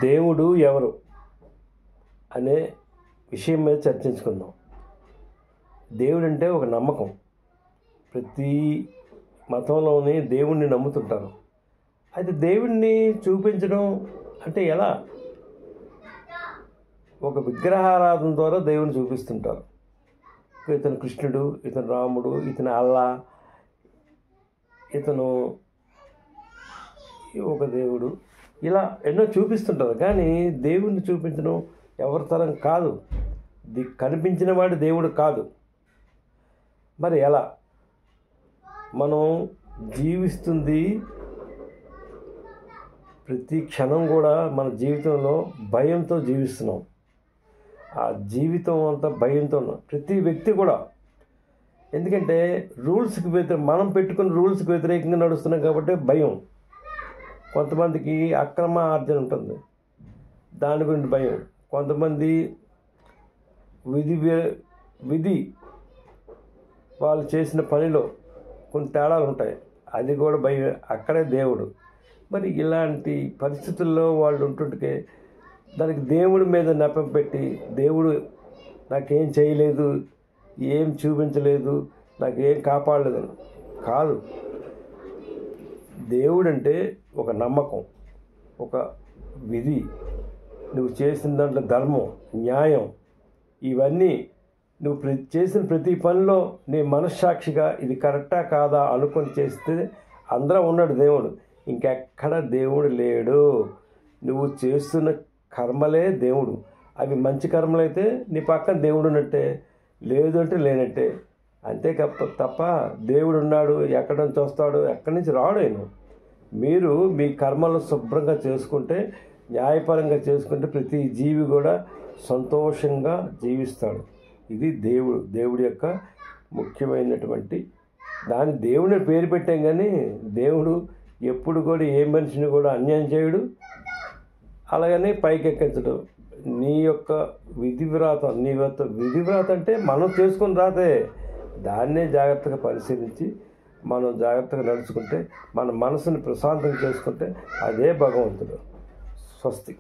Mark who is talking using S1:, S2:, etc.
S1: దేవుడు ఎవరు అనే విషయం మీద చర్చించుకుందాం. దేవుడు అంటే ఒక నమ్మకం. ప్రతి మతంలోని దేవుణ్ణి నమ్ముతుంటారు. అయితే దేవుణ్ణి చూపించడం అంటే ఎలా? ఒక విగ్రహారాధన ద్వారా దేవుని చూపిస్తుంటారు. ఇతను కృష్ణుడు, ఇతను రాముడు, ఇతను అల్లా, ఇతను ఒక దేవుడు, ఇలా ఎన్నో చూపిస్తుంటారు. కానీ దేవుణ్ణి చూపించడం ఎవరి తరం కాదు. కనిపించిన వాడు దేవుడు కాదు. మరి ఎలా? మనం జీవిస్తుంది ప్రతి క్షణం కూడా మన జీవితంలో భయంతో జీవిస్తున్నాం. ఆ జీవితం అంతా భయంతో ఉన్నాం ప్రతి వ్యక్తి కూడా. ఎందుకంటే మనం పెట్టుకున్న రూల్స్కి వ్యతిరేకంగా నడుస్తున్నాం కాబట్టి భయం. కొంతమందికి అక్రమ ఆర్జన ఉంటుంది, దాని గురించి భయం. కొంతమంది విధి వాళ్ళు చేసిన పనిలో కొన్ని తేడాలు ఉంటాయి, అది కూడా భయం. అక్కడే దేవుడు. మరి ఇలాంటి పరిస్థితుల్లో వాళ్ళు ఉంటుంటే దానికి దేవుడి మీద నెపం పెట్టి, దేవుడు నాకేం చేయలేదు, ఏం చూపించలేదు, నాకేం కాపాడలేదని కాదు. దేవుడు అంటే ఒక నమ్మకం, ఒక విధి, నువ్వు చేసిన దాంట్లో ధర్మం, న్యాయం, ఇవన్నీ నువ్వు చేసిన ప్రతి పనిలో నీ మనస్సాక్షిగా ఇది కరెక్టా కాదా అనుకొని చేస్తే అందరూ ఉన్నాడు దేవుడు. ఇంకెక్కడ దేవుడు లేడు. నువ్వు చేస్తున్న కర్మలే దేవుడు. అవి మంచి కర్మలైతే నీ పక్కన దేవుడు ఉన్నట్టే, లేదు అంటే లేనట్టే. అంతే తప్ప దేవుడు ఉన్నాడు, ఎక్కడి నుంచి వస్తాడు, ఎక్కడి నుంచి రాడు ఆయన. మీరు మీ కర్మలు శుభ్రంగా చేసుకుంటే, న్యాయపరంగా చేసుకుంటే ప్రతి జీవి కూడా సంతోషంగా జీవిస్తాడు. ఇది దేవుడి యొక్క ముఖ్యమైనటువంటి దాని దేవుని పేరు పెట్టాం. కానీ దేవుడు ఎప్పుడు కూడా ఏ మనిషిని కూడా అన్యాయం చేయడు, అలాగనే పైకెక్కించడు. నీ యొక్క విధివ్రాతం అంటే మనం చేసుకుని రాతే, దాన్నే జాగ్రత్తగా పరిశీలించి మనం జాగ్రత్తగా నడుచుకుంటే, మన మనసుని ప్రశాంతం చేసుకుంటే అదే భగవంతుడు. స్వస్తి.